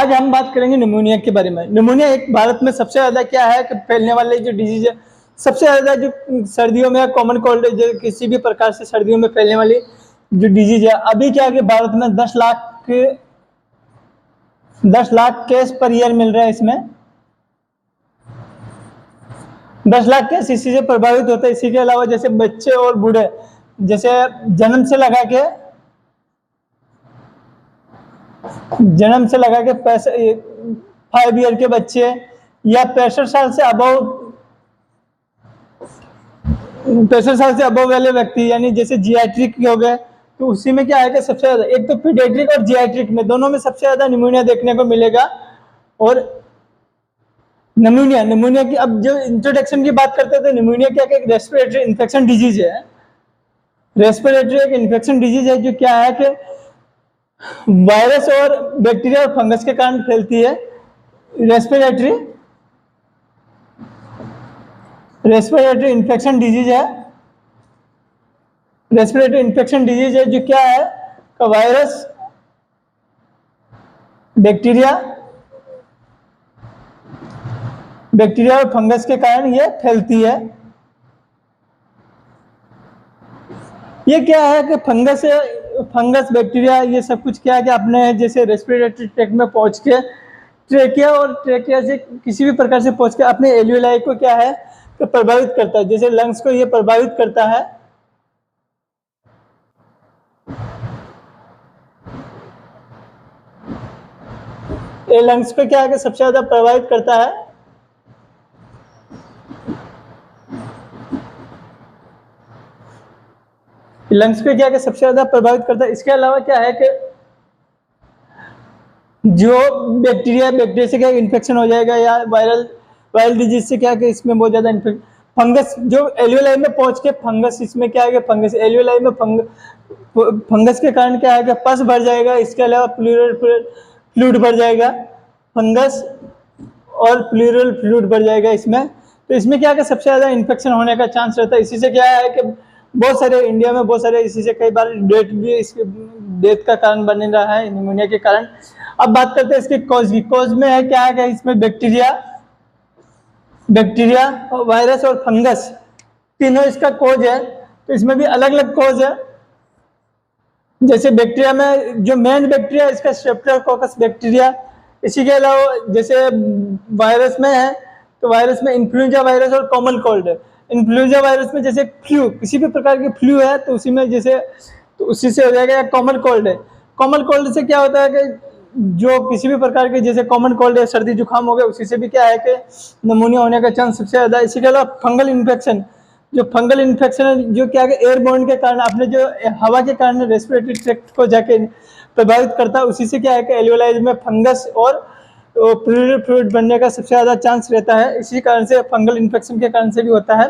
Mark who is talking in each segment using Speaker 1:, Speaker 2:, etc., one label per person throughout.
Speaker 1: आज हम बात करेंगे निमोनिया के बारे में। निमोनिया एक भारत में सबसे ज्यादा क्या है कि फैलने वाले जो डिजीज है, सबसे ज्यादा जो सर्दियों में कॉमन कोल्ड, जो किसी भी प्रकार से सर्दियों में फैलने वाली जो डिजीज है। अभी क्या है कि भारत में 10 लाख केस पर ईयर मिल रहा है। इसमें 10 लाख केस इसी से प्रभावित होता है। इसी के अलावा जैसे बच्चे और बूढ़े, जैसे जन्म से लगा के 5 ईयर के बच्चे या 65 साल से अबव वाले व्यक्ति, यानी जैसे जियाट्रिक हो गए, तो उसी में क्या आएगा सबसे ज्यादा, एक तो पीडियाट्रिक और जियाट्रिक में दोनों में सबसे ज्यादा निमोनिया देखने को मिलेगा। और निमोनिया की अब जो इंट्रोडक्शन की बात करते हैं तो निमोनिया क्या एक रेस्पिरेटरी इन्फेक्शन डिजीज है। रेस्पिरेटरी एक इन्फेक्शन डिजीज है जो क्या है कि वायरस और बैक्टीरिया और फंगस के कारण फैलती है। रेस्पिरेटरी इन्फेक्शन डिजीज है। रेस्पिरेटरी इन्फेक्शन डिजीज है जो क्या है का वायरस, बैक्टीरिया और फंगस के कारण ये फैलती है। ये क्या है कि फंगस बैक्टीरिया ये सब कुछ क्या है कि अपने जैसे रेस्पिरेटरी ट्रैक्ट में पहुंच के ट्रेकिया से किसी भी प्रकार से पहुंच के अपने एल्वियोलाई को क्या है तो प्रभावित करता है। जैसे लंग्स को ये प्रभावित करता है। ये लंग्स को क्या है कि सबसे ज्यादा प्रभावित करता है। लंग्स पे क्या है सबसे ज्यादा प्रभावित करता है। इसके अलावा क्या है कि जो बैक्टीरिया से क्या इन्फेक्शन हो जाएगा, या वायरल डिजीज से क्या है कि इसमें बहुत ज्यादा फंगस जो एल्वियोलाई में पहुंच के फंगस, इसमें क्या है कि फंगस एल्वियोलाई में फंगस के कारण क्या है कि पस भर जाएगा। इसके अलावा प्लूरल फ्लूइड भर जाएगा, फंगस और प्लूरल फ्लूइड भर जाएगा इसमें। तो इसमें क्या है कि सबसे ज्यादा इन्फेक्शन होने का चांस रहता है। इसी से क्या है कि बहुत सारे इंडिया में बहुत सारे इसी से कई बार डेथ का कारण बन रहा है निमोनिया के कारण। अब बात करते हैं इसके कॉज की। कॉज में है क्या है कि इसमें बैक्टीरिया वायरस और फंगस तीनों इसका कॉज है। तो इसमें भी अलग अलग कॉज है। जैसे बैक्टीरिया में जो मेन बैक्टीरिया इसका स्ट्रेप्टोकोकस बैक्टीरिया। इसी के अलावा जैसे वायरस में है तो वायरस में इन्फ्लुएंजा वायरस और कॉमन कोल्ड है। इन्फ्लुएंजा वायरस में जैसे फ्लू, किसी भी प्रकार की फ्लू है तो उसी में जैसे तो उसी से हो जाएगा। कॉमन कोल्ड है। कॉमन कोल्ड से क्या होता है कि जो किसी भी प्रकार के जैसे कॉमन कोल्ड है, सर्दी जुकाम हो गया, उसी से भी क्या है कि निमोनिया होने का चांस सबसे ज्यादा। इसी के अलावा फंगल इन्फेक्शन है जो क्या है एयरबोर्न के कारण, अपने जो हवा के कारण रेस्पिरेटरी ट्रैक्ट को जाके प्रभावित करता है। उसी से क्या है कि एल्वियोलाई में फंगस और प्लूरल फ्लूइड बनने का सबसे ज्यादा चांस रहता है। इसी कारण से फंगल इन्फेक्शन के कारण से भी होता है।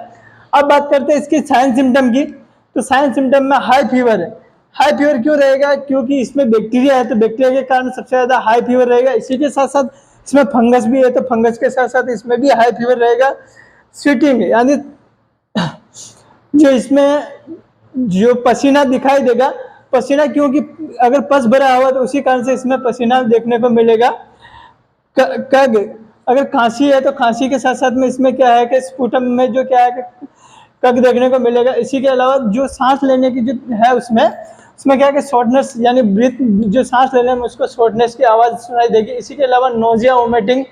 Speaker 1: अब बात करते हैं इसके साइन सिम्टम की। तो साइन सिम्टम में हाई फीवर है। हाई फीवर क्यों रहेगा? क्योंकि इसमें बैक्टीरिया है, तो बैक्टीरिया के कारण सबसे ज्यादा हाई फीवर रहेगा। इसी के साथ साथ इसमें फंगस भी है, तो फंगस के साथ साथ इसमें भी हाई फीवर रहेगा। स्वेटिंग यानी जो इसमें जो पसीना दिखाई देगा, पसीना क्योंकि अगर पस भरा हुआ तो उसी कारण से इसमें पसीना देखने को मिलेगा। अगर खांसी है तो खांसी के साथ साथ में इसमें क्या है कि स्पूटम में जो क्या है कि कग देखने को मिलेगा। इसी के अलावा जो सांस लेने की जो है उसमें क्या है कि शॉर्टनेस, यानी ब्रीथ, जो सांस लेने में उसको शॉर्टनेस की आवाज़ सुनाई देगी। इसी के अलावा नोजिया, वोमिटिंग,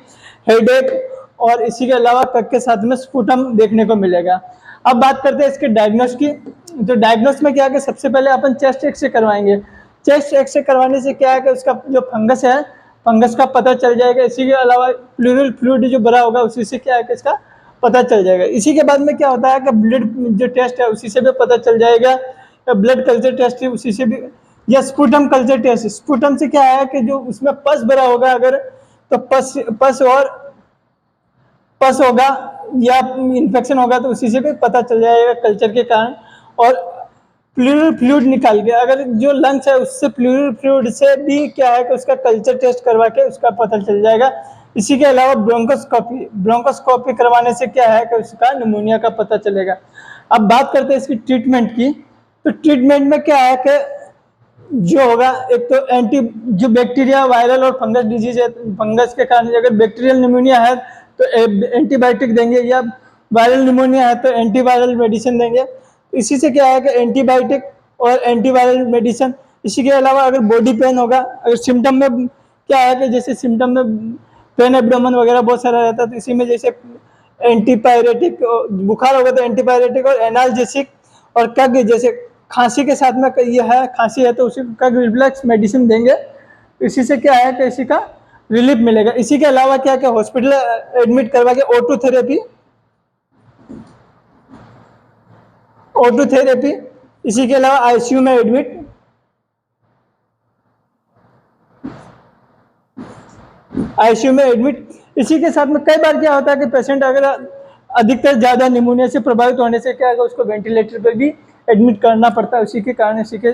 Speaker 1: हेडेक और इसी के अलावा कग के साथ में स्पूटम देखने को मिलेगा। अब बात करते हैं इसके डायग्नोस की। तो डायग्नोस में क्या है कि सबसे पहले अपन चेस्ट एक्सरे करवाएंगे। चेस्ट एक्सरे करवाने से क्या है कि उसका जो फंगस है, फंगस का पता चल जाएगा। इसी के अलावा प्लूरल फ्लूइड जो भरा होगा उसी से क्या है कि इसका पता चल जाएगा। इसी के बाद में क्या होता है कि ब्लड जो टेस्ट है उसी से भी पता चल जाएगा। ब्लड कल्चर टेस्ट है उसी से भी, या स्पूटम कल्चर टेस्ट। स्पूटम से क्या है कि जो उसमें पस भरा होगा अगर, तो पस होगा या इन्फेक्शन होगा तो उसी से भी पता चल जाएगा कल्चर के कारण। और प्लूरल फ्लूइड निकाल के, अगर जो लंग्स है उससे प्लूरल फ्लूइड से भी क्या है कि उसका कल्चर टेस्ट करवा के उसका पता चल जाएगा। इसी के अलावा ब्रोंकोस्कोपी करवाने से क्या है कि उसका निमोनिया का पता चलेगा। अब बात करते हैं इसकी ट्रीटमेंट की। तो ट्रीटमेंट में क्या है कि जो होगा, एक तो जो बैक्टीरिया, वायरल और फंगस डिजीज है, फंगस के कारण अगर बैक्टीरियल निमोनिया है तो एंटीबायोटिक देंगे, या वायरल निमोनिया है तो एंटीवायरल मेडिसिन देंगे। इसी से क्या है कि एंटीबायोटिक और एंटीवायरल मेडिसिन। इसी के अलावा अगर बॉडी पेन होगा, अगर सिम्टम में क्या है कि जैसे सिम्टम में पेन एब्डोमेन वगैरह बहुत सारा रहता है, तो इसी में जैसे एंटीपायरेटिक, बुखार होगा तो एंटीपायरेटिक और एनाल्जेसिक, और कग जैसे खांसी के साथ में ये है, खांसी है तो उसी कग रिफ्लेक्स मेडिसिन देंगे। इसी से क्या है कि इसी का रिलीफ मिलेगा। इसी के अलावा क्या क्या हॉस्पिटल एडमिट करवा के ऑटो थेरेपी, इसी के अलावा आईसीयू में एडमिट, इसी के साथ में कई बार क्या होता है कि पेशेंट अगर अधिकतर ज़्यादा निमोनिया से प्रभावित होने से क्या है, उसको वेंटिलेटर पर भी एडमिट करना पड़ता है। उसी के कारण इसी के